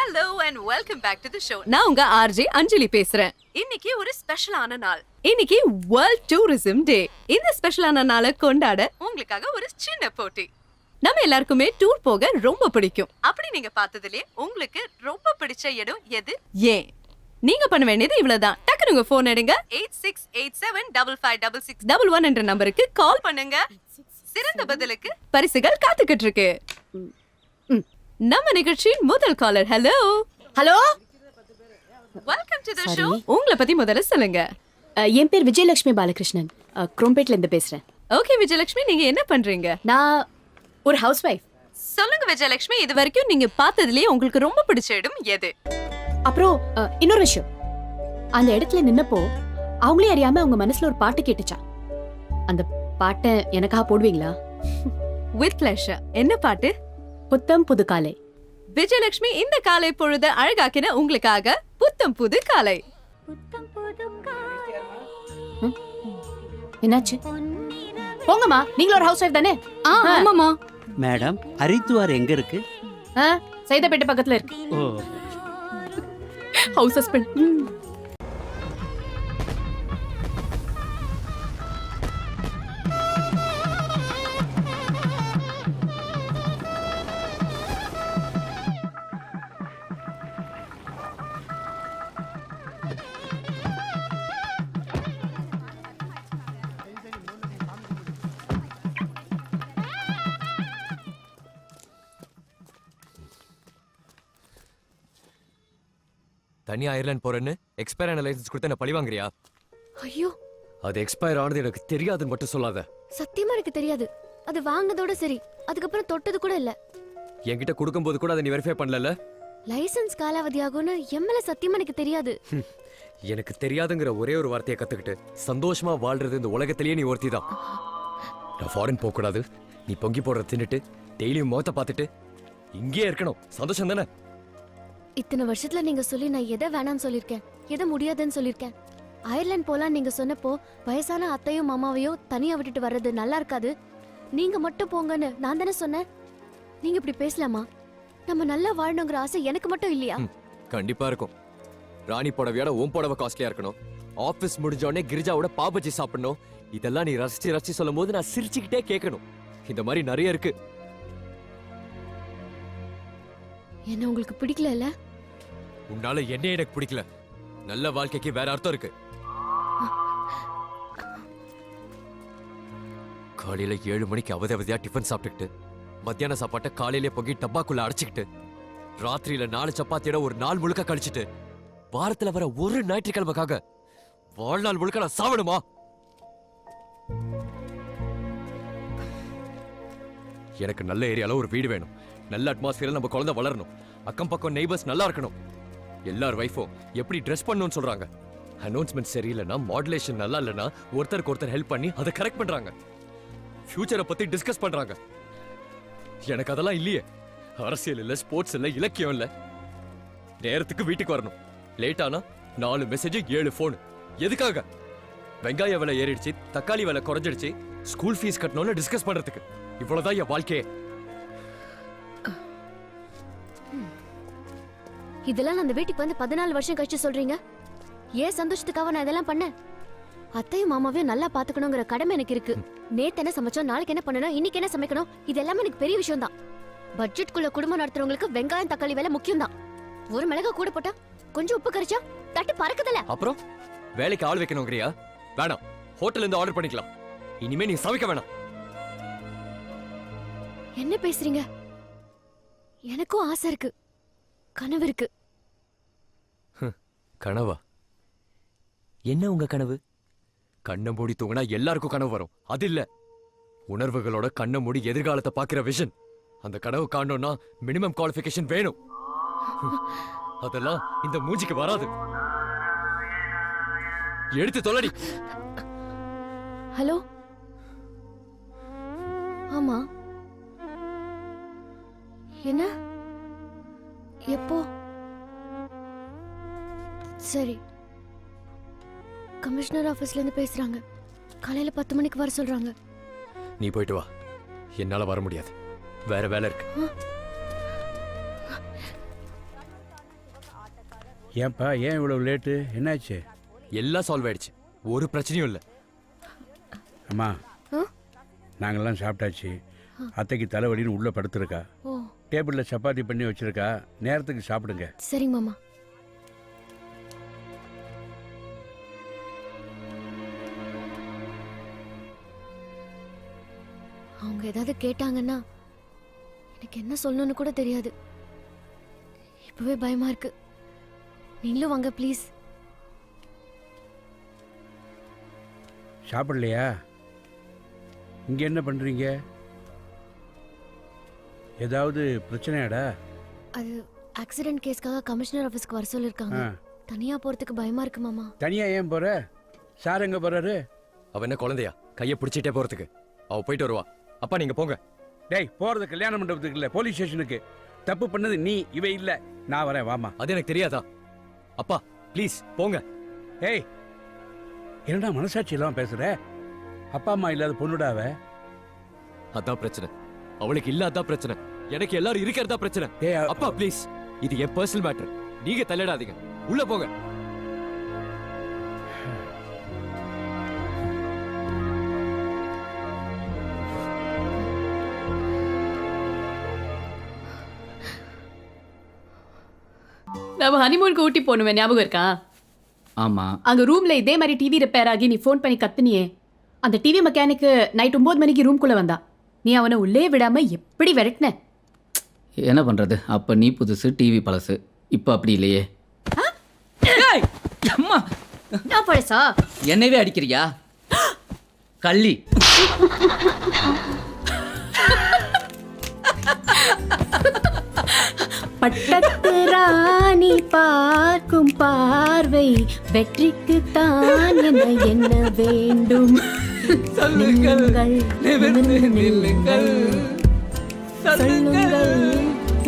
Hello and welcome back to the show. நான் உங்க RJ அஞ்சலி பேசுறேன். இன்னைக்கு ஒரு ஸ்பெஷலான நாள். இன்னைக்கு World Tourism Day. இந்த ஸ்பெஷலான நாளை கொண்டாட உங்களுக்காக ஒரு சின்ன போட்டி. நம்ம எல்லாருக்குமே டூர் போக ரொம்ப பிடிக்கும். அப்படி நீங்க பார்த்ததிலே உங்களுக்கு ரொம்ப பிடிச்ச இடம் எது? ஏன் நீங்க பண்ண வேண்டியது இவ்வளவுதான். டக்குனு உங்க போன் எடுங்க. 8687556611 என்ற நம்பருக்கு கால் பண்ணுங்க. சிறந்த பதிலுக்கு பரிசுகள் காத்துக்கிட்டு இருக்கு. நம்ம நிகழ்ச்சியின் முதல் caller. Hello welcome to the show. உங்களை பத்தி முதல்ல சொல்லுங்க. என் பேர் விஜயலட்சுமி பாலகிருஷ்ணன், குரோம்பேட்ல இருந்து பேசுறேன். ஓகே விஜயலட்சுமி, நீங்க என்ன பண்றீங்க? நான் ஒரு ஹவுஸ் ஒய்ஃப். சொல்லுங்க விஜயலட்சுமி, இது வரைக்கும் நீங்க பார்த்ததுலயே உங்களுக்கு ரொம்ப பிடிச்ச இடம் எது? அப்புறம் இன்னொரு விஷயம், அந்த இடத்துல நின்னப்போ அவங்களே அறியாம அவங்க மனசுல ஒரு பாட்டு கேட்டுச்சா. அந்த பாட்டை எனக்காக போடுவீங்களா? With pleasure. என்ன பாட்டு? புத்தம் புது காலை. விஜயலட்சுமி, இந்த காலை பொழுது அழகாக்கின உங்களுக்காக புத்தம் புது காலை. என்னாச்சு? போங்கம்மா, நீங்களும் ஒரு ஹவுஸ் ஒய்ஃப் தானே? ஆமாமா மேடம், ஹரித்வார் எங்க இருக்கு? சைதாப்பேட்டை பக்கத்துல இருக்கு. ஓ, ஹவுஸ் ஹஸ்பண்ட். தனியா அயர்லாந்து போறேன்னு எக்ஸ்பயர் ஆன லைசன்ஸ் கொடுத்து என்ன பழி வாங்குறியா? ஐயோ, அது எக்ஸ்பயர் ஆனது எனக்கு தெரியாதுன்னு மட்டும் சொல்லாத. சத்தியமா எனக்கு தெரியாது. அது வாங்குனதோட சரி, அதுக்கப்புறம் தொட்டது கூட இல்ல. என்கிட்ட கொடுக்கும்போது கூட அதை நீ வெரிஃபை பண்ணல. லைசென்ஸ் காலாவதி ஆகும்னு எம்எல்ஏ சத்தியமா எனக்கு தெரியாது. எனக்கு தெரியாதுங்கிற ஒரே ஒரு வார்த்தையை கத்துக்கிட்டு சந்தோஷமா வாழ்றது இந்த உலகத்திலேயே நீ ஒருத்தி தான். நான் ஃபாரின் போக கூடாது, நீ பொங்கி போடுற தின்னுட்டு டெய்லியும் முகத்தை பார்த்துட்டு இங்கேயே இருக்கணும். சந்தோஷம் தானே? இத்தனை வருஷத்துல நீங்க சொல்லி நான் எதை வேணாம்னு சொல்லிருக்கேன், எதை முடியாதுன்னு சொல்லிருக்கேன். அயர்லாந்து போலாம் நீங்க சொன்னப்போ வயசான அத்தையும் மாமாவையும் தனியா விட்டுட்டு வர்றது நல்லா இருக்காது, நீங்க மட்டும் போங்கன்னு நான் தானே சொன்னேன். நீங்க இப்படி பேசலாமா? நம்ம நல்லா வாழணுங்கிற ஆசை எனக்கு மட்டும் இல்லையா? கண்டிப்பா இருக்கும். ராணி புடவையோட ஓம் புடவை காஸ்ட்லியா இருக்கணும், ஆபீஸ் முடிஞ்ச உடனே கிரிஜாவோட பாபஜி சாப்பிடணும். இதெல்லாம் நீ ரசிச்சு ரசிச்சு சொல்லும் போது நான் சிரிச்சுக்கிட்டே கேட்கணும். இந்த மாதிரி நிறைய இருக்கு. என்ன உங்களுக்கு பிடிக்கல இல்ல? உன்னால என்ன எனக்கு பிடிக்கல. நல்ல வாழ்க்கைக்கு வேற அர்த்தம் இருக்கு. காலையில 7 மணிக்கு அவதியா டிஃபன் சாப்பிட்டுக்கிட்டு, மத்தியான சாப்பாட்டை காலையிலே பொங்கி டப்பாக்குள்ள அடைச்சிக்கிட்டு, ராத்திரியில 4 சப்பாத்தியோட ஒரு நாள் முழுக்க கழிச்சிட்டு, வாரத்துல வர ஒரு ஞாயிற்றுக்கிழமைக்காக வாழ்நாள் முழுக்க நான் சாவணுமா? எனக்கு நல்ல ஏரியால ஒரு வீடு வேணும், நல்ல அட்மாஸ்பியர்ல நம்ம குழந்தை வளரணும், அக்கம் பக்கம் நெய்பர்ஸ் நல்லா இருக்கணும். எல்லார் வைஃபும் எப்படி ட்ரெஸ் பண்ணணும்னு சொல்றாங்க. அனௌன்ஸ்மெண்ட் சரியில்லைன்னா, மாடுலேஷன் நல்லா இல்லைன்னா ஒருத்தருக்கு ஒருத்தர் ஹெல்ப் பண்ணி அதை கரெக்ட் பண்றாங்க. ஃபியூச்சரை பத்தி டிஸ்கஸ் பண்றாங்க. எனக்கு அதெல்லாம் இல்லையே. அரசியல் இல்ல, ஸ்போர்ட்ஸ் இல்ல, இலக்கியம் இல்ல. நேரத்துக்கு வீட்டுக்கு வரணும். லேட் ஆனா 4 மெசேஜ் 7 போன். எதுக்காக? வெங்காய விலை ஏறிடுச்சு, தக்காளி விலை குறைஞ்சிடுச்சு, ஸ்கூல் ஃபீஸ் கட்டணும்னு டிஸ்கஸ் பண்றதுக்கு. இவ்வளவுதான் என் வாழ்க்கையே. இதெல்லாம் நான் அந்த வீட்டுக்கு வந்து 14 வருஷம் கழிச்சு சொல்றீங்க. ஏன் சந்தோஷத்துக்காக நான் இதெல்லாம் பண்ணேன்? அத்தையும் மாமாவையும் நல்லா பாத்துக்கணுங்கிற கடமை எனக்கு இருக்கு. நேத்து என்ன சமைச்சோம், நாளைக்கு என்ன பண்ணணும், இன்னைக்கு என்ன சமைக்கணும், இது எல்லாமே எனக்கு பெரிய விஷயம் தான். பட்ஜெட்குள்ள குடும்பம் நடத்துறவங்களுக்கு வெங்காயம் தக்காளி விலை முக்கியம் தான். ஒரு மிளகா கூட போட்டா, கொஞ்சம் உப்பு கரைச்சா தட்டு பறக்குதல. அப்புறம் வேலைக்கு ஆள் வைக்கணும்ங்கறியா? வேணாம், ஹோட்டல்ல இருந்து ஆர்டர் பண்ணிக்கலாம். இனிமே நீ சமைக்க வேணாம். என்ன பேசுறீங்க? எனக்கும் ஆசை இருக்கு, கனவு இருக்கு. கனவா? என்ன உங்க கனவு? கண்ணை மூடி தூங்கினா எல்லாருக்கும் கனவு வரும், அது இல்ல. உணர்வுகளோட கண்ணை மூடி எதிர்காலத்தை பாக்குற விஷன். அந்த கனவு காணணும்னா மினிமம் குவாலிஃபிகேஷன் வேணும். அதெல்லாம் இந்த மூஞ்சிக்கு வராது. எடுத்து தொலைடி. ஹலோ, ஆமா, என்ன, எப்போ? சரி, கமிஷனர் ஆபீஸ்ல இருந்து பேசுறாங்க. காலையில 10 மணிக்கு வர சொல்றாங்க. நீ போயிட்டு வா, என்னால வர முடியாது, வேற வேலை இருக்கு. ஏன்பா ஏன் இவ்வளவு லேட்டு என்னாச்சு? எல்லாம் சால்வ் ஆயிடுச்சு, ஒரு பிரச்சனையும் இல்லை. அம்மா ஆ? நாங்கெல்லாம் சாப்பிட்டாச்சு. அத்தைக்கு தலைவலின்னு உள்ள படுத்துருக்கா. ஓ டேபிள்ல சப்பாத்தி பண்ணி வச்சிருக்கா, நேரத்துக்கு சாப்பிடுங்க. சரிங்க மாமா. அவங்க ஏதாவது கேட்டாங்கன்னா எனக்கு என்ன சொல்லணும்னு கூட தெரியாது. இப்பவே பயமா இருக்கு. நீங்களும் வாங்க ப்ளீஸ். சாப்பிடலையா? இங்க என்ன பண்றீங்க? ஏதாவது பிரச்சனையாடா? அது ஆக்சிடென்ட் கேஸ்க்காக கமிஷனர் ஆபீஸ்க்கு வர சொல்லிருக்காங்க. ஆ. தனியா போறதுக்கு பயமா இருக்கு மாமா. தனியா ஏன் போற? சார் எங்க போறாரு? அவ என்ன குழந்தையா கையை பிடிச்சிட்டே போறதுக்கு? அவ போயிட்டு வருவா. அப்பா நீங்க போங்க. டேய், போறது கல்யாண மண்டபத்துக்கு இல்ல, போலீஸ் ஸ்டேஷனுக்கு. தப்பு பண்ணது நீ, இவ இல்ல. நான் வரேன், வாமா. அது எனக்கு தெரியாதா? அப்பா ப்ளீஸ் போங்க. ஏய், என்னடா மனசாட்சி எல்லாம் பேசுற? அப்பா அம்மா இல்லாத பொண்ணுடாவ. அதான் பிரச்சனை. அவளுக்கு இல்லாத பிரச்சனை, எனக்கு எல்லாரும் இருக்கிறதா பிரச்சனை. ஏய், அப்பா ப்ளீஸ், இது என் பர்சனல் மேட்டர். நீங்க தலையிடாதீங்க, உள்ள போங்க. நம்ம ஹனிமூனுக்கு ஊட்டி போகணுமே, ஞாபகம் இருக்கா? ஆமா. அங்க ரூம்ல இதே மாதிரி டிவி ரிப்பேர் ஆகி நீ ஃபோன் பண்ணி கத்துனியே. அந்த டிவி மெக்கானிக்கு நைட் 9 மணிக்கு ரூம்குள்ள வந்தா. நீ அவனை உள்ளே விடாம எப்படி விரட்டின? என்ன பண்ணுறது, அப்போ நீ புதுசு, டிவி பழசு. இப்போ அப்படி இல்லையே. அம்மா, நான் பழசா? என்னவே அடிக்கிறியா கள்ளி? பட்டத்து ராணி பார்க்கும் பார்வை வெற்றிக்கு தான் என்ன வேண்டும். சொல்லுங்கள், நிமிர்ந்து நில்லுங்கள். சொல்லுங்கள்,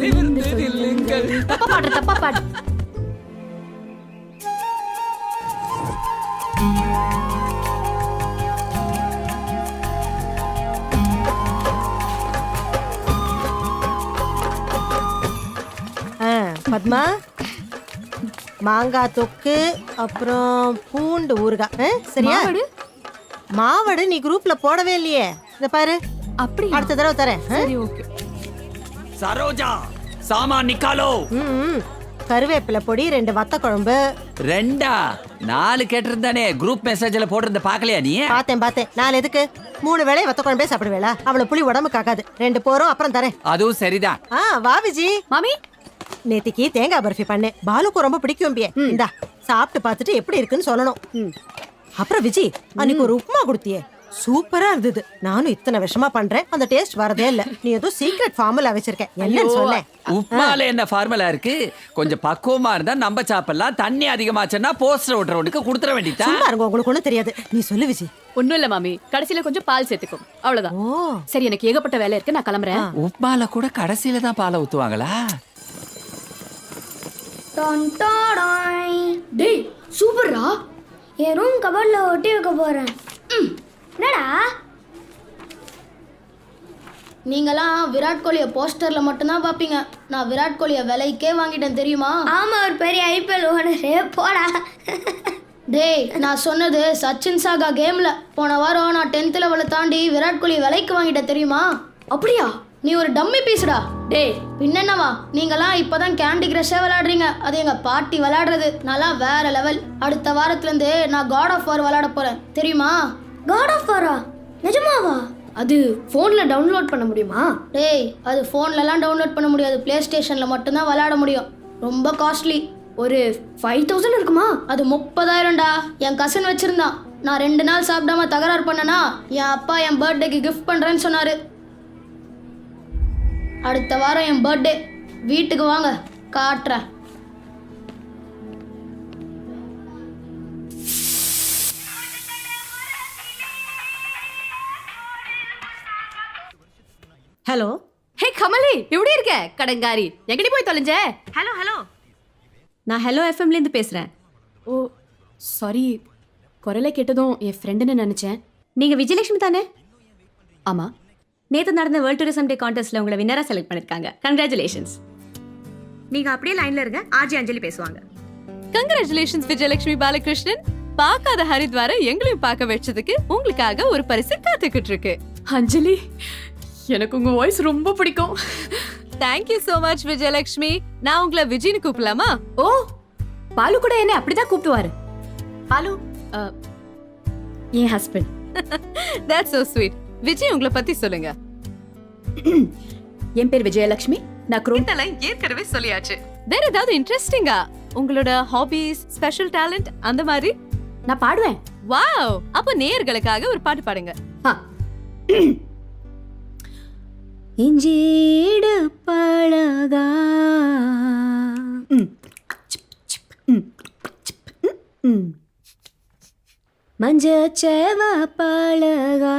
நிமிர்ந்து நில்லுங்கள். தப்பா பாடு, தப்பா பாடு. பத்மா, மாங்காய் தொக்கு, அப்புறம் பூண்டு ஊறுகாய். சரியா? மாவடு நீ குரூப்ல போடவே இல்லையே. இந்த பாரு, அப்படி அடுத்த தடவை தரேன். சரி, ஓகே. சரோஜா, சாமான் நிக்காலோ. கருவேப்பிலை பொடி, 2 வத்த குழம்பு. 2 4 கேட்டிருந்தானே, குரூப் மெசேஜ்ல போட்டிருந்த பாக்கலையா நீ? பார்த்தேன். 4 எதுக்கு? 3 வேளை வத்த குழம்பே சாப்பிடுவேளா? அவளை புளி உடம்பு காக்காது. 2 போறோம், அப்புறம் தரேன். அதுவும் சரிதான். வா விஜி. மாமி, நேத்திக்கு தேங்காய் பர்ஃபி பண்ணேன். பாலுக்கு ரொம்ப பிடிக்கும். இந்தா சாப்பிட்டு பார்த்துட்டு எப்படி இருக்குன்னு சொல்லணும். அப்புறம் விஜி, அன்னைக்கு ஒரு உப்புமா கொடுத்தியே, சூப்பரா இருந்தது. நானும் இத்தனை வருஷமா பண்றேன், அந்த டேஸ்ட் வரதே இல்ல. நீ ஏதோ சீக்ரெட் ஃபார்முலா வச்சிருக்க, என்னன்னு சொல்ல. உப்மால என்ன ஃபார்முலா இருக்கு? கொஞ்சம் பக்குவமா இருந்தா நம்ம சாப்பிடலாம். தண்ணி அதிகமாச்சுன்னா போஸ்டர் ஓட்டுறவனுக்கு கொடுத்துட வேண்டியதா? சும்மா இருங்க, உங்களுக்கு ஒண்ணும் தெரியாது. நீ சொல்லு விஜி. ஒண்ணும் இல்ல மாமி, கடைசியில கொஞ்சம் பால் சேர்த்துக்கும், அவ்வளவுதான். ஓ, சரி, எனக்கு ஏகப்பட்ட வேலை இருக்கு, நான் கிளம்புறேன். உப்மால கூட கடைசியில தான் பாலை ஊத்துவாங்களா? டேய் சூப்பர்ரா. என் ரூம் கபோர்ட்ல ஒட்டி வைக்க போறேன். என்னடா? நீங்களாம் விராட் கோலியை போஸ்டர்ல மட்டும்தான் பாப்பீங்க. நான் விராட் கோலியை விலைக்கே வாங்கிட்டேன் தெரியுமா? ஆமா, ஒரு பெரிய ஐபிஎல் ஓனரே. போடா. டேய், நான் சொன்னது சச்சின் சாகா கேம்ல. போன வாரம் நான் 10th லெவலை தாண்டி விராட் கோலி விலைக்கு வாங்கிட்டேன் தெரியுமா? அப்படியா? நீ ஒரு டம்மி பீஸ்டா. டேய், பின்னவா நீங்களாம் இப்பதான் கேண்டி கிரஷே விளையாடுறீங்க. அது எங்க பாட்டி விளையாடுறது. நல்லா வேற லெவல். அடுத்த வாரத்துல இருந்து நான் காட் ஆஃப் வார் விளையாட போறேன் தெரியுமா? காட் ஆஃப் வாரா? நிஜமாவா? அது போன்ல டவுன்லோட் பண்ண முடியுமா? டேய், அது போன்லலாம் டவுன்லோட் பண்ண முடியாது. பிளே ஸ்டேஷன்ல மட்டும்தான் விளையாட முடியும். ரொம்ப காஸ்ட்லி. ஒரு 5000 இருக்குமா? அது 30,000டா. என் கசின் வச்சிருந்தான். நான் 2 நாள் சாப்பிடாம தகராறு பண்ணனா என் அப்பா என் பர்த்டேக்கு கிஃப்ட் பண்றேன்னு சொன்னாரு. அடுத்த வாரம் என் பர்த்டே. வீட்டுக்கு வாங்க, காட்டுறேன். ஹலோ. ஹே கமலி, எப்படி இருக்க? கடங்காரி, எங்கடி போய் தொலைஞ்ச? ஹலோ. நான் ஹலோ எஃப்எம்ல இருந்து பேசுறேன். ஓ சாரி, குரலை கேட்டதும் என் ஃப்ரெண்டுன்னு நினைச்சேன். நீங்க விஜயலட்சுமி தானே? ஆமா. நேத்து நடந்த வேர்ல்ட் டூரிசம் டே கான்டெஸ்ட்ல உங்களை வின்னரா செலக்ட் பண்ணிருக்காங்க. கங்க்ராச்சுலேஷன்ஸ். நீங்க அப்படியே லைன்ல இருங்க, ஆர்ஜி அஞ்சலி பேசுவாங்க. கங்க்ராச்சுலேஷன்ஸ் விஜயலட்சுமி பாலகிருஷ்ணன். பார்க்காத ஹரித்வார எங்களையும் பார்க்க வச்சதுக்கு உங்களுக்காக ஒரு பரிசு காத்துக்கிட்டு இருக்கு. அஞ்சலி, எனக்கு உங்க வாய்ஸ் ரொம்ப பிடிக்கும். Thank you so much Vijayalakshmi. நான் உங்களை விஜய்னு கூப்பிடலாமா? ஓ, பாலு கூட என்ன அப்படிதான் கூப்பிடுவாரு. பாலு என் husband. That's so sweet. Vijay உங்களை பத்தி சொல்லுங்க. என் பேர் விஜயலட்சுமி. நான் இதெல்லாம் ஏற்கனவே சொல்லியாச்சு. வேற ஏதாவது இன்ட்ரெஸ்டிங்கா உங்களோட ஹாபிஸ், ஸ்பெஷல் டேலண்ட் அந்த மாதிரி? நான் பாடுவேன். வாவ், அப்ப நேயர்களுக்காக ஒரு பாட்டு பாடுங்க. இஞ்சீடு பழகா மஞ்சச்சேவ பழகா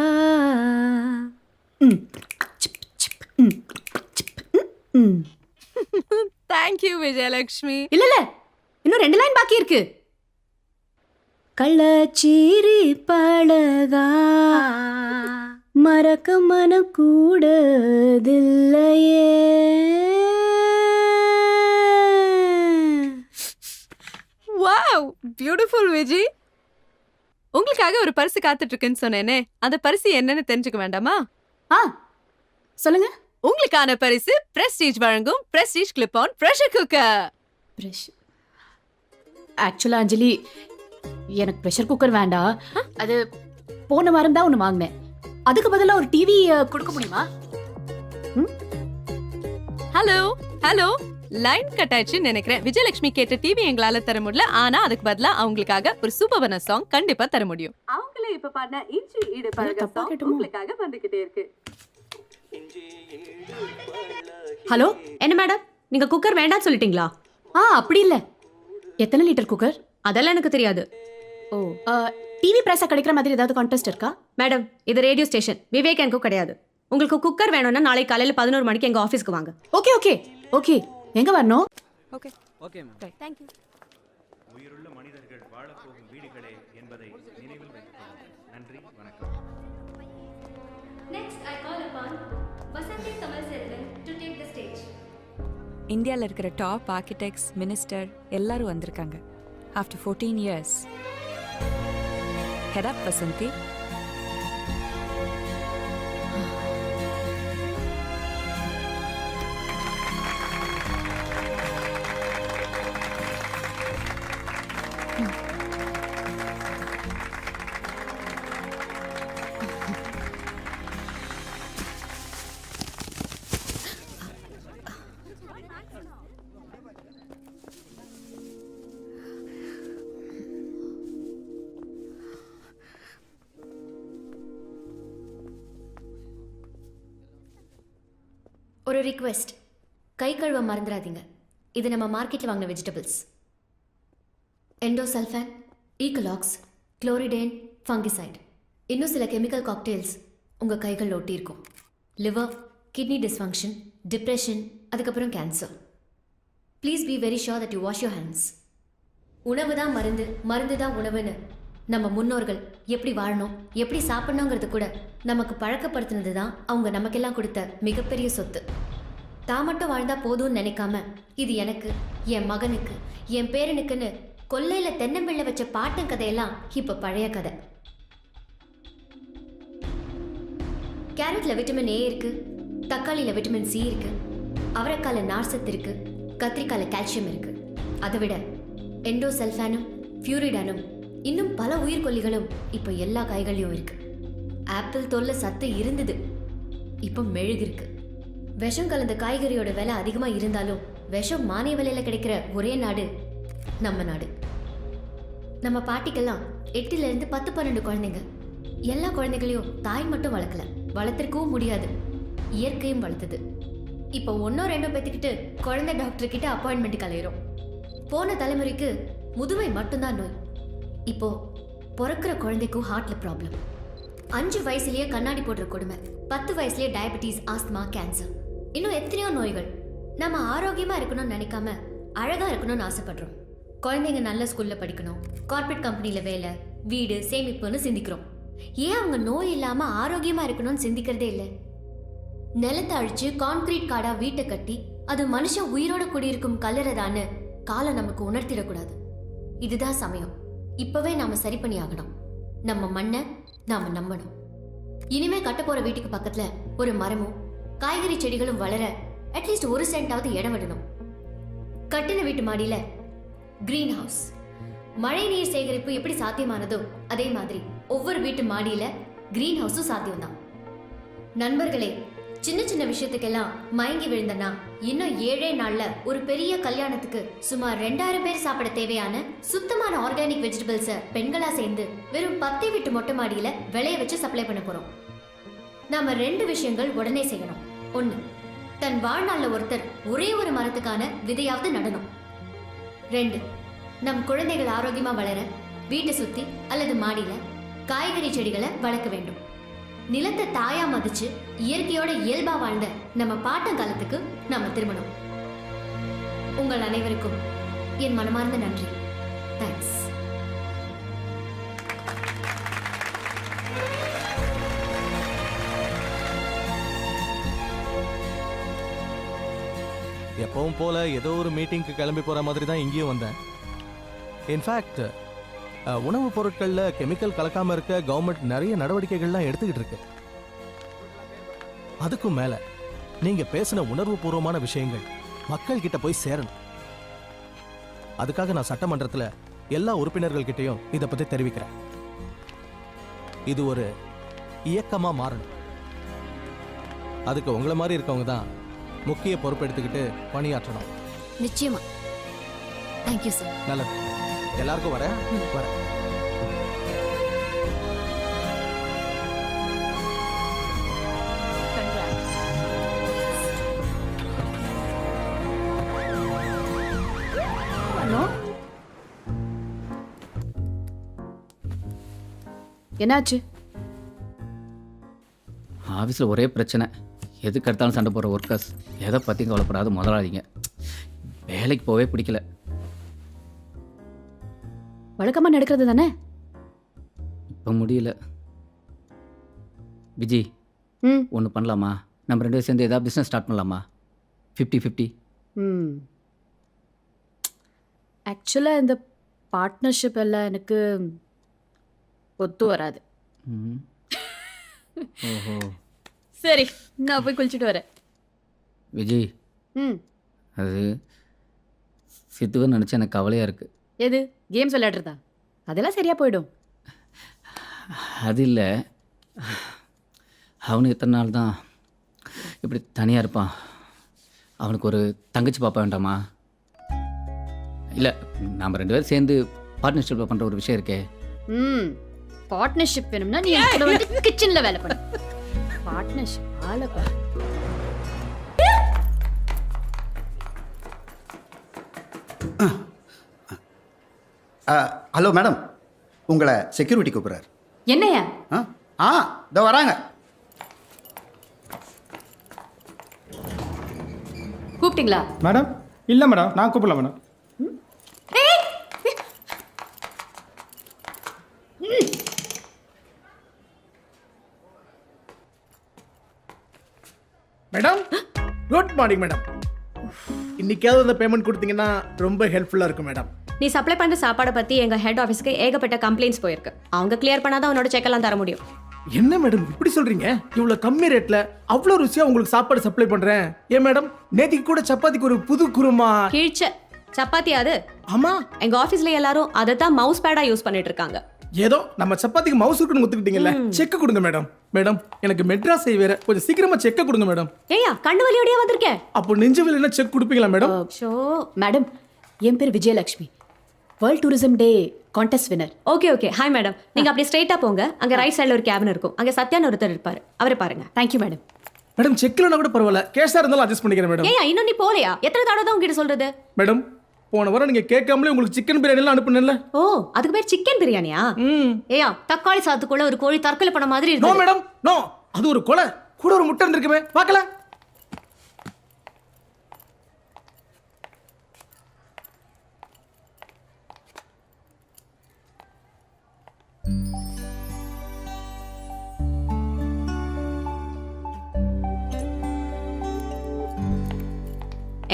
தேங்க்யூ விஜயலட்சுமி. இல்ல இல்ல, இன்னும் 2 லைன் பாக்கி இருக்கு. கள்ளச்சீரி பழகா மறக்க மனம் கூடதில்லையே. Wow, beautiful Vijay. உங்களுக்காக ஒரு பரிசு காத்துட்டு இருக்குன்னு சொன்னேனே, அந்த பரிசு என்னன்னு தெரிஞ்சுக்க வேண்டாமா? சொல்லுங்க. உங்களுக்கான பரிசு பிரஸ்டீஜ் வழங்கும் prestige clip on pressure cooker. ஆக்சுவலா அஞ்சலி, எனக்கு பிரஷர் குக்கர் வேண்டாம். அது போன வாரம் தான் ஒன்று வாங்கினேன். அதுக்கு பதிலா ஒரு டிவி கொடுக்க முடியுமா? ஹலோ ஹலோ, லைன் கட் ஆயிடுச்சுன்னு நினைக்கிறேன். விஜயலட்சுமி கேட்ட டிவி எங்களால தர முடியல. ஆனா அதுக்கு பதிலா அவங்களுக்காக ஒரு சூப்பரான சாங் கண்டிப்பா தர முடியும். அவங்களே இப்ப பாடின இஞ்சி ஈடு பழக சாங் உங்களுக்காக வந்துகிட்டே இருக்கு. ஹலோ, என்ன மேடம், நீங்க குக்கர் வேண்டாம் சொல்லிட்டீங்களா? அப்படி இல்ல. எத்தனை லிட்டர் குக்கர்? அதெல்லாம் எனக்கு தெரியாது. ஓ, டிவி பிரைஸா கிடைக்கிற மாதிரி ஏதாவது கான்டெஸ்ட் இருக்கா? மேடம், இது ரேடியோ ஸ்டேஷன், விவேக் எனக்கும் கிடையாது. உங்களுக்கு குக்கர் வேணும்னா நாளை காலையில 11 மணிக்கு எங்க ஆபீஸ்க்கு வாங்க. Okay okay okay. எங்க வரணும்? Okay okay ma'am. தேங்க்யூ. உயிருள்ள மனிதர்கள் வாழப்போகும் வீடுகளே என்பதை நினைவில் வைத்துக் கொள்ளுங்கள். நன்றி, வணக்கம். Next I call upon Vasanthi Kamalselvan to take the stage. இந்தியாவில் இருக்கிற டாப் ஆர்கிடெக்ட்ஸ், மினிஸ்டர் எல்லாரும் வந்திருக்காங்க. After 14 years. Head up, Vasanthi. ஒரு ரிக்வெஸ்ட், கை கழுவ மறந்துடாதீங்க. இது நம்ம மார்க்கெட்டில் வாங்கின வெஜிடபிள்ஸ். எண்டோசல்ஃபான், ஈக்கலாக்ஸ், குளோரிடேன், ஃபங்கிசைட், இன்னும் சில கெமிக்கல் காக்டெயில்ஸ் உங்கள் கைகள் ஒட்டியிருக்கும். லிவர், கிட்னி டிஸ்ஃபங்க்ஷன், டிப்ரெஷன், அதுக்கப்புறம் cancer. Please be very sure that you wash your hands. உணவு தான் மருந்து, மருந்து தான் உணவுன்னு நம்ம முன்னோர்கள் எப்படி வாழணும், எப்படி சாப்பிடணுங்கிறது கூட நமக்கு பழக்கப்படுத்தினது தான் அவங்க நமக்கெல்லாம் கொடுத்த மிகப்பெரிய சொத்து. தான் மட்டும் வாழ்ந்தா போதும்னு நினைக்காம, இது எனக்கு, என் மகனுக்கு, என் பேரனுக்குன்னு கொல்லையில் தென்னம்பிள்ளை வச்ச பாட்டன் கதையெல்லாம் இப்போ பழைய கதை. கேரட்ல விட்டமின் ஏ இருக்கு, தக்காளியில் விட்டமின் சி இருக்கு, அவரைக்கால நார்சத்து இருக்கு, கத்திரிக்கால கால்சியம் இருக்கு. அதை விட எண்டோசல்ஃபானும் ஃபியூரிடானும் இன்னும் பல உயிர்கொல்லிகளும் இப்போ எல்லா காய்களையும் இருக்கு. ஆப்பிள் தோல்ல சத்து இருந்தது, இப்போ மெழுகு இருக்கு. விஷம் கலந்த காய்கறியோட விலை அதிகமாக இருந்தாலும் விஷம் மானிய விலையில் கிடைக்கிற ஒரே நாடு நம்ம நாடு. நம்ம பாட்டிக்கெல்லாம் 8லேருந்து 10-12 குழந்தைங்க. எல்லா குழந்தைகளையும் தாய் மட்டும் வளர்க்கல, வளர்த்திருக்கவும் முடியாது, இயற்கையும் வளர்த்துது. இப்போ 1-2 பேத்துக்கிட்டு குழந்தை டாக்டர் கிட்ட அப்பாயின்மெண்ட் கலையிறோம். போன தலைமுறைக்கு முதுமை மட்டும்தான் நோய். இப்போ பிறக்கிற குழந்தைக்கும் ஹார்ட்ல ப்ராப்ளம். 5 வயசுலயே கண்ணாடி போடுற கொடுமை, 10 வயசுலயே டயபெட்டிஸ், ஆஸ்துமா, கேன்சர், இன்னும் எத்தனையோ நோய்கள். நம்ம ஆரோக்கியமா இருக்கணும்னு நினைக்காம அழகா இருக்கணும்னு ஆசைப்படுறோம். குழந்தைங்க நல்ல ஸ்கூல்ல படிக்கணும், கார்பரேட் கம்பெனில வேலை, வீடு, சேமிப்புன்னு சிந்திக்கிறோம். ஏன் அவங்க நோய் இல்லாம ஆரோக்கியமா இருக்கணும்னு சிந்திக்கிறதே இல்லை? நிலத்தை அழிச்சு கான்கிரீட் காடா வீட்டை கட்டி அது மனுஷன் உயிரோட குடியிருக்கும் கல்லறைதான்னு காலம் நமக்கு உணர்த்திடக்கூடாது. இதுதான் சமயம். இப்பவே நாம சரி பண்ணி ஆகணும். நம்ம மண்ணை நாம நம்பணும். இனிமே கட்ட போற வீட்டுக்கு பக்கத்துல ஒரு மரமும் காய்கறி செடிகளும் வளர அட்லீஸ்ட் 1 சென்டாவது இடம் விடணும். கட்டின வீட்டு மாடியில கிரீன் ஹவுஸ். மழை நீர் சேகரிப்பு எப்படி சாத்தியமானதோ அதே மாதிரி ஒவ்வொரு வீட்டு மாடியில கிரீன் ஹவுஸும் சாத்தியம்தான். நண்பர்களே, சின்ன சின்ன விஷயத்துக்கெல்லாம் மயங்கி விழுந்தனா இன்னும் 7 நாள்ல ஒரு பெரிய கல்யாணத்துக்கு சுமார் 2000 பேர் சாப்பிட தேவையான சுத்தமான ஆர்கானிக் வெஜிடபிள்ஸை பெண்களா சேர்ந்து வெறும் 10 வீட்டு மொட்டை மாடியில விளைய வச்சு சப்ளை பண்ண போறோம். நாம 2 விஷயங்கள் உடனே செய்யணும். 1, தன் வாழ்நாள்ல ஒருத்தர் ஒரே ஒரு மரத்துக்கான விதையாவது நடணும். 2, நம் குழந்தைகள் ஆரோக்கியமா வளர வீட்டை சுத்தி அல்லது மாடியில காய்கறி செடிகளை வளர்க்க வேண்டும். நிலத்தை தாயா மதிச்சு இயற்கையோட இயல்பா வாழ்ந்த நம்ம பாட்டங்காலத்துக்கு நாம திரும்பணும். உங்கள் அனைவருக்கும் என் மனமார்ந்த நன்றி. தேங்க்ஸ். எப்பவும் போல ஏதோ ஒரு மீட்டிங்க்கு கிளம்பி போற மாதிரி தான் இங்கேயும் வந்தேன். இன்ஃபேக்ட் உணவுப் பொருட்கள்ல கெமிக்கல் கலக்காம இருக்க கவர்மெண்ட் நிறைய நடவடிக்கைகள்லாம் எடுத்துக்கிட்டு இருக்கு. அதுக்கும் மேல நீங்க பேசின உணர்வுபூர்வமான விஷயங்கள் மக்கள் கிட்ட போய் சேரணும். அதுக்காக நான் சட்டமன்றத்துல எல்லா உறுப்பினர்கள் கிட்டையும் இதை பத்தி தெரிவிக்கிறேன். இது ஒரு இயக்கமா மாறணும். அதுக்கு உங்களை மாதிரி இருக்கவங்க தான் முக்கிய பொறுப்பெடுத்துக்கிட்டு பணியாற்றணும். நிச்சயமா. Thank you sir. நல்லது. எல்லாருக்கும் வரேன். என்னாச்சு? ஆஃபீஸில் ஒரே பிரச்சனை. எதுக்கு எடுத்தாலும் சண்டை போடுற ஒர்க்கர்ஸ். எதை பற்றியும் கவலைப்படாத முதலாளிங்க. வேலைக்கு போவே பிடிக்கல. வழக்கமா நடக்கிறது தானே? இப்போ முடியல. விஜி, ஒன்று பண்ணலாமா? நம்ம 2 பேரும் சேர்ந்து ஏதாவது பிஸ்னஸ் ஸ்டார்ட் பண்ணலாமா? 50-50. ஆக்சுவலாக இந்த பார்ட்னர்ஷிப் எல்லாம் எனக்கு ஒத்து வராது. ஓஹோ, சரி, நான் போய் குளிச்சுட்டு வரேன். விஜி, அது சித்துவன்னு நினச்சா எனக்கு கவலையாக இருக்குது. எது கேம்ஸ் விளையாடுறதா? அதெல்லாம் சரியா போயிடும். அது இல்லை, அவனுக்கு எத்தனை நாள் தான் இப்படி தனியாக இருப்பான்? அவனுக்கு ஒரு தங்கச்சி பாப்பா வேண்டாமா? இல்லை, நாம் 2 பேரும் சேர்ந்து பார்ட்னர்ஷிப்பில் பண்ணுற ஒரு விஷயம் இருக்கே. பார்ட்னர்ஷிப் வேணும்னா நீ கூட வந்து கிச்சனில் வேலை பண்ணு. பார்ட்னர்ஷிப் ஆளப்பா. ஹலோ மேடம், உங்களை செக்யூரிட்டி கூப்பிட்றாரு. என்னையா? இதோ வராங்க. கூப்பிட்டீங்களா? மேடம் இல்லை மேடம், நான் கூப்பிடல madam. Madam good morning madam. இன்னைக்காவது அந்த பேமெண்ட் கொடுத்தீங்கன்னா ரொம்ப ஹெல்ப்ஃபுல்லாக இருக்கும் மேடம். நீ சப்ளை பண்ணுற சாப்பாடை பற்றி எங்கள் ஹெட் ஆஃபீஸ்க்கு ஏகப்பட்ட கம்ப்ளைண்ட்ஸ் போயிருக்கு. அவங்க கிளியர் பண்ணாதான் உன்னோட செக்கெல்லாம் தர முடியும். என்ன மேடம் இப்படி சொல்றீங்க? இவ்வளோ கம்மி ரேட்ல அவ்வளோ ருசியா உங்களுக்கு சாப்பாடு சப்ளை பண்றேன். ஏன் மேடம், நேத்திக்கு கூட சப்பாத்திக்கு ஒரு புது குருமா. கீழ்ச்ச சப்பாத்தி அது? ஆமா, எங்க ஆஃபீஸ்ல எல்லாரும் அதை தான் மவுஸ் பேடா யூஸ் பண்ணிட்டு இருக்காங்க. ஏதோ நம்ம சப்பாத்திக்கு மவுஸ் இருக்குன்னு ஒத்துக்கிட்டீங்கல்ல, செக் கொடுங்க மேடம். மேடம், எனக்கு மெட்ராஸ் வேற, கொஞ்சம் சீக்கிரமா செக் கொடுங்க மேடம். ஏயா கண்ணு வலியோடய வந்திருக்கேன். அப்போ நெஞ்சு வலினா செக் கொடுப்பீங்களா மேடம்? ஷோ மேடம், என் பேர் Vijayalakshmi, world tourism day contest winner. Okay hi madam. நீங்க அப்படியே ஸ்ட்ரைட்டா போங்க. அங்க ரைட் சைடுல ஒரு கேபின் இருக்கும். அங்க சத்யான்னு ஒருத்தர் இருப்பாரு, அவரை பாருங்க. Thank you madam. மேடம், செக்லனா கூட பரவாயில்ல, கேஷா இருந்தாலும் அட்ஜஸ்ட் பண்ணிக்கிறேன் மேடம். ஏயா இன்னும் நீ போலையா? எத்தனை தடவை தான் உங்ககிட்ட சொல்றது? மேடம், போன வாரம் நீங்க கேட்காமலே உங்களுக்கு சிக்கன் பிரியாணி எல்லாம் அனுப்புனேன்ல. ஓ, அதுக்கு பேர் சிக்கன் பிரியாணியா? ஏயா தக்காளி சாத்துக்குள்ள ஒரு கோழி தற்கொலை பண்ண மாதிரி நோ இருக்கு. மேடம், நோ, அது ஒரு கொலை. கூட ஒரு முட்டை இருந்திருக்குமே, பார்க்கல.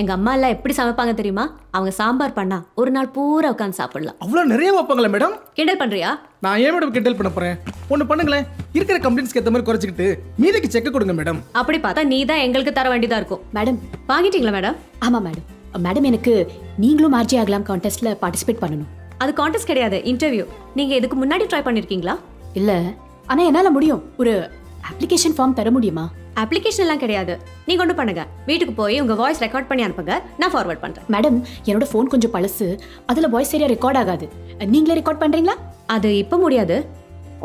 எங்க அம்மா எல்லாம் எப்படி சமைப்பாங்க தெரியுமா? அவங்க சாம்பார் பண்ணா ஒரு நாள் பூரா உட்காந்து சாப்பிடலாம். அவ்வளோ நிறைய வைப்பாங்களா மேடம்? கிண்டல் பண்றியா? நான் ஏன் மேடம் கிண்டல் பண்ண போறேன்? ஒன்று பண்ணுங்களேன், இருக்கிற கம்ப்ளைண்ட்ஸ்க்கு ஏற்ற மாதிரி குறைச்சிக்கிட்டு மீதிக்கு செக் கொடுங்க மேடம். அப்படி பார்த்தா நீ தான் எங்களுக்கு தர வேண்டியதா இருக்கும். மேடம் வாங்கிட்டீங்களா மேடம்? ஆமா மேடம். மேடம் எனக்கு நீங்களும் ஆர்ஜி ஆகலாம் கான்டெஸ்ட்ல பார்ட்டிசிபேட் பண்ணணும். அது கான்டெஸ்ட் கிடையாது, இன்டர்வியூ. நீங்க இதுக்கு முன்னாடி ட்ரை பண்ணிருக்கீங்களா? இல்ல, ஆனா என்னால முடியும். ஒரு அப்ளிகேஷன் ஃபார்ம் தர முடியுமா? அப்ளிகேஷன் எல்லாம் கிடையாது. நீங்க ஒன்று பண்ணுங்க, வீட்டுக்கு போய் உங்க வாய்ஸ் ரெக்கார்ட் பண்ணி அனுப்புங்க, நான் ஃபார்வர்ட் பண்றேன். மேடம் என்னோட ஃபோன் கொஞ்சம் பழசு, அதுல வாய்ஸ் சரியா ரெக்கார்ட் ஆகாது. நீங்களே ரெக்கார்ட் பண்றீங்களா? அது இப்ப முடியாது.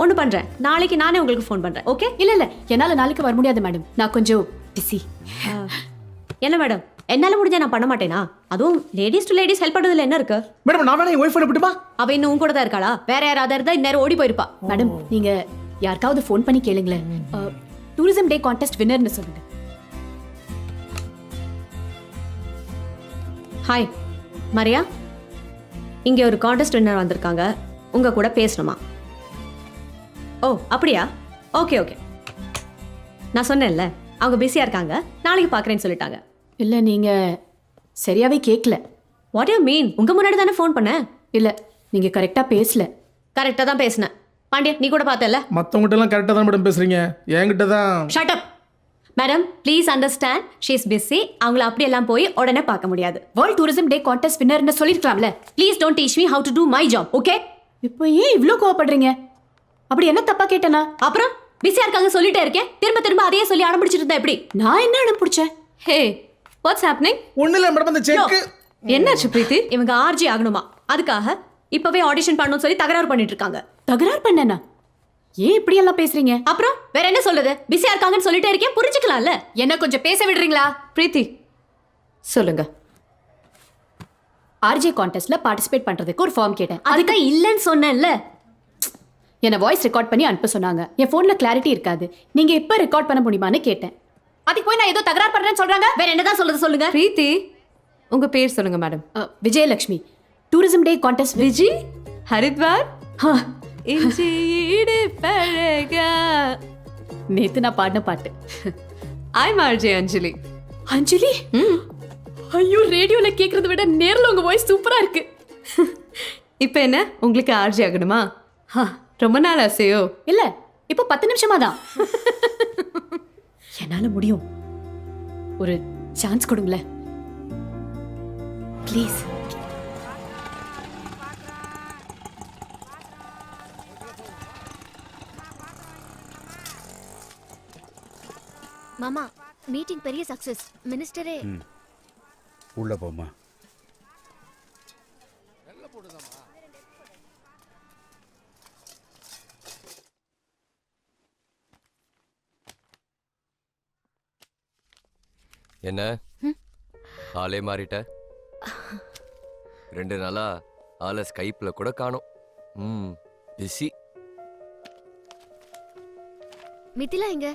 ஒன்று பண்றேன், நாளைக்கு நானே உங்களுக்கு ஃபோன் பண்றேன். ஓகே? இல்ல இல்ல, என்னால நாளைக்கு வர முடியாது மேடம், நான் கொஞ்சம் பிஸி. என்ன மேடம், என்னால முடிஞ்சா நான் பண்ண மாட்டேனா? அதுவும் லேடிஸ் டு லேடிஸ் ஹெல்ப் பண்றதுல என்ன இருக்கு? மேடம் நான் வேணா என் ஒய்ஃப் அனுப்பிட்டுமா? அவ இன்னும் உன் கூட தான் இருக்காளா? வேற யாராவது இருந்தா இந்நேரம் ஓடி போயிருப்பா. மேடம் நீங்க யாருக்காவது ஃபோன் பண்ணி கேளுங்களேன். டூரிசம் டே கான்டெஸ்ட் வின்னர்னு சொல்லுங்க. ஹாய் மரியா, இங்கே ஒரு கான்டெஸ்ட் வின்னர் வந்திருக்காங்க, உங்க கூட பேசணுமா? ஓ அப்படியா? Okay okay. நான் சொன்னேன்ல அவங்க பிஸியாக இருக்காங்க, நாளைக்கு பார்க்குறேன்னு சொல்லிட்டாங்க. இல்லை நீங்கள் சரியாகவே கேட்கல. What you mean? உங்கள் முன்னாடி தானே ஃபோன் பண்ணேன். இல்லை நீங்கள் கரெக்டாக பேசல. கரெக்டாக தான் பேசினேன். பாண்டியா நீ கூட பார்த்தல? மற்றவங்ககிட்ட எல்லாம் கரெக்டாக தான் மேடம் பேசுறீங்க, என்கிட்ட தான். Shut up madam, please understand, she is busy. அவங்கள அப்படியெல்லாம் போய் உடனே பார்க்க முடியாது. வேர்ல்ட் டூரிசம் டே கான்டெஸ்ட் வின்னர்னு சொல்லிருக்கலாம்ல. Please don't teach me how to do my job, okay? இப்போ ஏன் இவ்வளோ கோவப்படுறீங்க? அப்படி என்ன தப்பா கேட்டேனா? அப்புறம் பிஸியா இருக்காங்க சொல்லிட்டே இருக்கேன், திரும்ப திரும்ப அதையே சொல்லி அடம் பிடிச்சிட்டு இருந்தா எப்படி? நான் என்ன அடம் பிடிச்சேன்? ஹே வாட்ஸ் ஹேப்பனிங்? ஒன்றும் இல்லை மேடம், அந்த செக். என்னாச்சு பிரீத்தி? இவங்க ஆர்ஜி ஆகணுமா, அதுக்காக இப்பவே ஆடிஷன் பண்ணணும்னு சொல்லி தகராறு பண்ணிட்டு இருக்காங்க. தகராறு பண்ணனா? ஏன் இப்படி எல்லாம் பேசுறீங்க? அப்புறம் வேற என்ன சொல்லுது? பிஸியா இருக்காங்கன்னு சொல்லிட்டே இருக்கேன், புரிஞ்சுக்கலாம்ல. என்ன கொஞ்சம் பேச விடுறீங்களா? பிரீத்தி சொல்லுங்க. ஆர்ஜே கான்டெஸ்ட்ல பார்ட்டிசிபேட் பண்றதுக்கு ஒரு ஃபார்ம் கேட்டேன், அதுக்கு இல்லைன்னு சொன்னேன்ல. என்ன வாய்ஸ் ரெக்கார்ட் பண்ணி அனுப்ப சொன்னாங்க. என் போன்ல கிளாரிட்டி இருக்காது, நீங்க எப்ப ரெக்கார்ட் பண்ண முடியுமான்னு கேட்டேன். அதுக்கு போய் நான் ஏதோ தகராறு பண்றேன்னு சொல்றாங்க. வேற என்னதான் சொல்லுது சொல்லுங்க. பிரீத்தி உங்க பேர் சொல்லுங்க madam. Vijayalakshmi. Tourism day contest. Viji Haridwar. நேத்து நான் பாடின பாட்டு. I'm RJ Anjali. அஞ்சலி? ஐயோ, ரேடியோல கேக்குறத விட நேர்ல உங்க வாய்ஸ் சூப்பரா இருக்கு. இப்போ என்ன உங்களுக்கு ஆர்ஜே ஆகணுமா? ரொம்ப நாள் ஆசையோ? இல்ல, இப்போ 10 நிமிஷமா தான். என்னால முடியும், ஒரு சான்ஸ் கொடுங்களேன் ப்ளீஸ். மாமா மீட்டிங் பெரிய சக்சஸ். மினிஸ்டரே உள்ள போமா. என்ன ஆளே மாறிட்ட? 2 நாளா ஆளை ஸ்கைப்ல கூட காணோம். பிஸி. மிதிலா எங்க?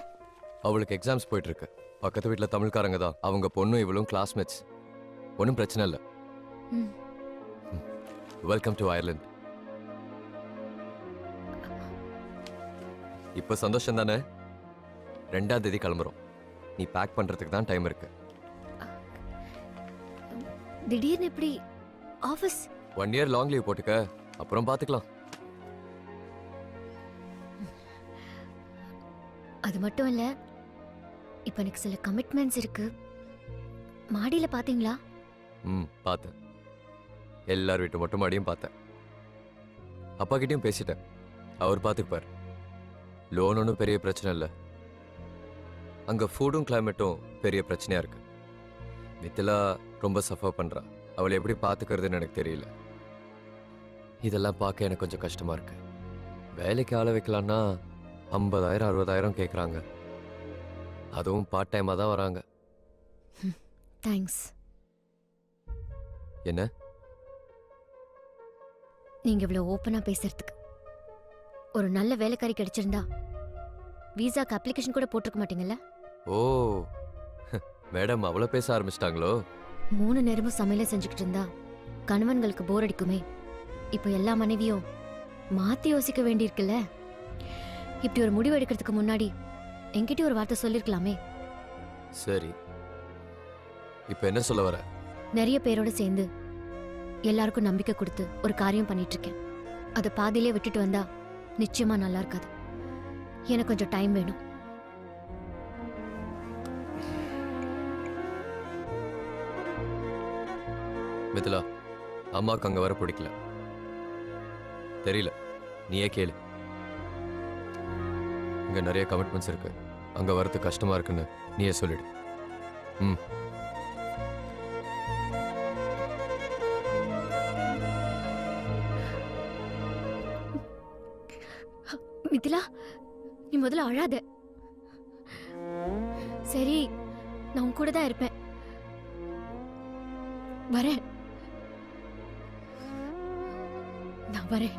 அவளுக்கு எக்ஸாம்ஸ் போயிட்டு இருக்கு. பக்கத்து வீட்டில் தமிழ்காரங்க தான். அவங்க பொண்ணும் இவளும் கிளாஸ்மேட்ஸ். ஒன்றும் பிரச்சனை இல்லை. Welcome to Ireland. இப்போ சந்தோஷம் தானே? 2ஆம் தேதி கிளம்புறோம். நீ பேக் பண்றதுக்கு தான் டைம் இருக்கு. திடீர்னு எப்படி ஆபீஸ்? 1 இயர் லாங் லீவ் போட்டுக்க, அப்புறம் பார்த்துக்கலாம். அது மட்டும் இல்ல, இப்போ எனக்கு சில கமிட்மெண்ட்ஸ் இருக்கு. மாடியில பாத்தீங்களா? பார்த்தேன். எல்லார் வீட்டு மொட்டை மாடியும் பார்த்தேன். அப்பா கிட்டயும் பேசிட்டேன், அவர் பார்த்துப்பார். லோன் ஒன்றும் பெரிய பிரச்சனை இல்லை. அங்க ஃபுட்டும் கிளைமேட்டும் பெரிய பிரச்சனையா இருக்கு. மித்திலா ரொம்ப சஃபர் பண்றா. அவளை எப்படி பார்த்துக்கிறதுன்னு எனக்கு தெரியல. இதெல்லாம் பார்க்க எனக்கு கொஞ்சம் கஷ்டமா இருக்கு. வேலைக்கு ஆள வைக்கலான்னா 50,000 60,000 கேட்குறாங்க. அதுவும் பார்ட் டைமாக தான் வராங்க. தேங்க்ஸ். என்ன நீங்க இவ்வளவு ஓப்பனா பேசுறதுக்கு. ஒரு நல்ல வேலைக்காரி கிடைச்சிருந்தா விசாக்கு அப்ளிகேஷன் கூட போட்டிருக்க மாட்டீங்கல்ல? ஓ, மேடம் அவ்வளோ பேச ஆரம்பிச்சிட்டாங்களோ? 3 நேரமும் சமையல செஞ்சுக்கிட்டு இருந்தா கணவன்களுக்கு போர் அடிக்குமே. இப்போ எல்லா மனைவியும் மாத்தி யோசிக்க வேண்டியிருக்குல்ல. இப்படி ஒரு முடிவு எடுக்கிறதுக்கு முன்னாடி என்கிட்ட ஒரு வார்த்தை சொல்லிருக்கலாமே. சரி, இப்போ என்ன சொல்ல வர? நிறைய பேரோட சேர்ந்து எல்லாருக்கும் நம்பிக்கை கொடுத்து ஒரு காரியம் பண்ணிட்டு இருக்கேன். அதை பாதியிலே விட்டுட்டு வந்தா நிச்சயமா நல்லா இருக்காது. எனக்கு கொஞ்சம் டைம் வேணும். மிதிலா, அம்மாவுக்கு அங்க வர பிடிக்கல. தெரியல, நீயே கேளு. இங்க நிறைய கமிட்மெண்ட்ஸ் இருக்கு, அங்க வரது கஷ்டமா இருக்குன்னு நீயே சொல்லிடு. ம். மிதிலா, நீ முதல்ல அழாத. சரி, நான் உன் கூட தான் இருப்பேன். வரேன், நான் வரேன்.